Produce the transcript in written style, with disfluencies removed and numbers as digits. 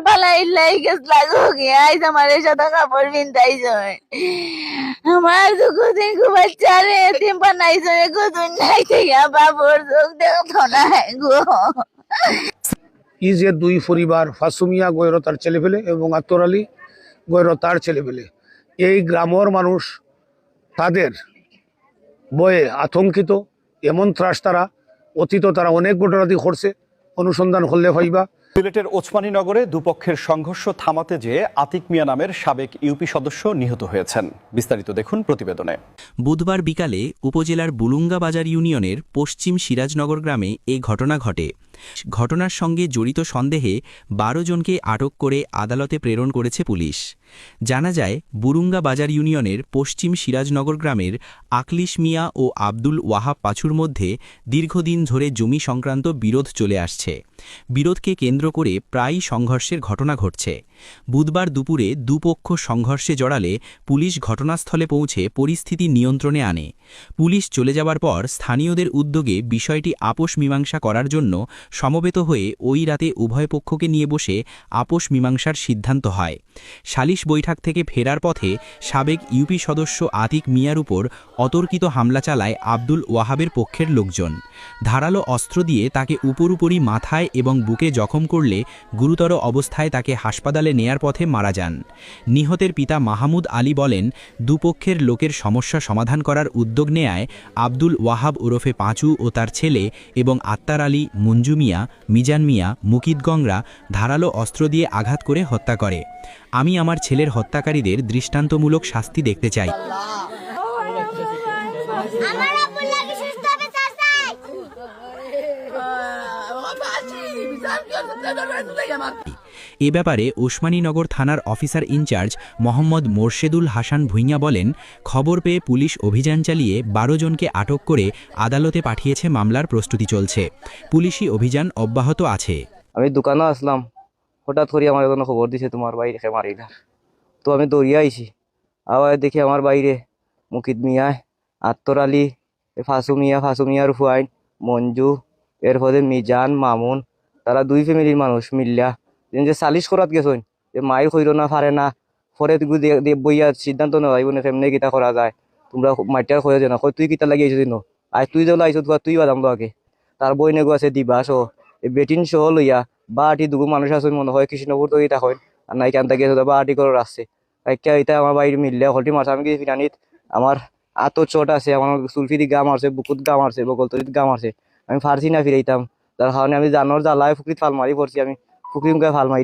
পালাই গেছ লাগো গিয়া আইজ আমার সাদা কাপড় বিনতাইছ আমার দুদিন খুব বাচ্চা রে এতিম বানাইছ গুদুন নাই থেকে বাবুর চোখ দেখতো না গো। ই যে দুই পরিবার ফাসুমিয়া গয়র তার ছেলেপেলে এবং আত্তর আলী গয়র তার ছেলেপেলে, এই গ্রামের মানুষ তাদের বয়ে আতঙ্কিত। এমন ত্রাস তারা অতীত তারা অনেক ঘটনাদি ঘটছে, অনুসন্ধান করলে পাইবা। সিলেটের ওসমানীনগরে দুপক্ষের সংঘর্ষ থামাতে যেয়ে আতিক মিয়া নামের সাবেক ইউপি সদস্য নিহত হয়েছেন। বিস্তারিত দেখুন প্রতিবেদনে। বুধবার বিকালে উপজেলার বুলুঙ্গা বাজার ইউনিয়নের পশ্চিম সিরাজনগর গ্রামে এ ঘটনা ঘটে। ঘটনার সঙ্গে জড়িত সন্দেহে ১২ জনকে আটক করে আদালতে প্রেরণ করেছে পুলিশ। জানা যায়, বুলুঙ্গা বাজার ইউনিয়নের পশ্চিম সিরাজনগর গ্রামের আকলিশ মিয়া ও আব্দুল ওয়াহাব পাছুর মধ্যে দীর্ঘদিন ধরে জমি সংক্রান্ত বিরোধ চলে আসছে। বিরোধকে কেন্দ্র করে প্রায়ই সংঘর্ষের ঘটনা ঘটছে। বুধবার দুপুরে দুপক্ষ সংঘর্ষে জড়ালে পুলিশ ঘটনাস্থলে পৌঁছে পরিস্থিতি নিয়ন্ত্রণে আনে। পুলিশ চলে যাবার পর স্থানীয়দের উদ্যোগে বিষয়টি আপোষ মীমাংসা করার জন্য সমবেত হয়ে ওই রাতে উভয় পক্ষকে নিয়ে বসে আপোষ মীমাংসার সিদ্ধান্ত হয়। সালিশ বৈঠক থেকে ফেরার পথে সাবেক ইউপি সদস্য আতিক মিয়ার উপর অতর্কিত হামলা চালায় আব্দুল ওয়াহাবের পক্ষের লোকজন। ধারালো অস্ত্র দিয়ে তাকে উপরুপরি মাথায় এবং বুকে জখম করলে গুরুতর অবস্থায় তাকে হাসপাতালে নেয়ার পথে মারা যান। নিহতের পিতা মাহমুদ আলী বলেন, দুপক্ষের লোকের সমস্যা সমাধান করার উদ্যোগ নেয় আব্দুল ওয়াহাব ওরফে পাঁচু ও তার ছেলে এবং আত্তার আলী, মঞ্জু মিয়া, মিজান মিয়া, মুকিদ গংরা ধারালো অস্ত্র দিয়ে আঘাত করে হত্যা করে। আমি আমার ছেলের হত্যাকারীদের দৃষ্টান্তমূলক শাস্তি দেখতে চাই। এ ব্যাপারে ওসমানীনগর থানার অফিসার ইনচার্জ মোহাম্মদ মোরশেদুল হাসান ভুঁইয়া বলেন, খবর পেয়ে পুলিশ অভিযান চালিয়ে ১২ জনকে আটক করে আদালতে পাঠিয়েছে। মামলার প্রস্তুতি চলছে। পুলিশি অভিযান অব্যাহত আছে। আমি দোকানে আসলাম, হঠাৎ করে আমার এখন খবর দিছে তোমার বাইরে মারিলার। তো আমি দৌড়িয়ে আইছি, আবার দেখি আমার বাইরে মুকিদ মিয়া, আত্তর আলী, ফাসু মিয়ার ফুয়াইন, মঞ্জু, এরপরে মিজান, মামুন, তারা দুই ফ্যামিলির মানুষ মিল্লা যে সালিশ করাত গেছেন যে মায়ের হইল না পারে না, পরে বইয়া সিদ্ধান্ত নেওয়া বোনে কেমনে কিতা করা যায়, তোমরা মাইটার হয়ে যে না তুই কিতা লাগিয়েছো দিন আজ তুই যেগুলো আইস তুই বাদাম তো আগে। তার বই নেগো আছে দিবা সহ বেটিন সহ লইয়া বা আটি দুগু মানুষ আছে মনে হয় কৃষ্ণপুর তো ইটা হয় আর নাই কান্তা গেছে বা আটি করে আসছে। এটা আমার বাইরে মিললে হলটি মারছে। আমি গেছি ফিরানিত, আমার আতো চোট আছে, আমার সুলফিদি গা মারছে, বুকুত গা মারছে, বগলতরিত গা মারছে। আমি ফারছি না ফিরাইতাম, তার কারণে আমি জানোর জ্বালায় ফুকরিত ফাল মারি পড়ছি। আমি ফুকরি মুখে ফাল মারি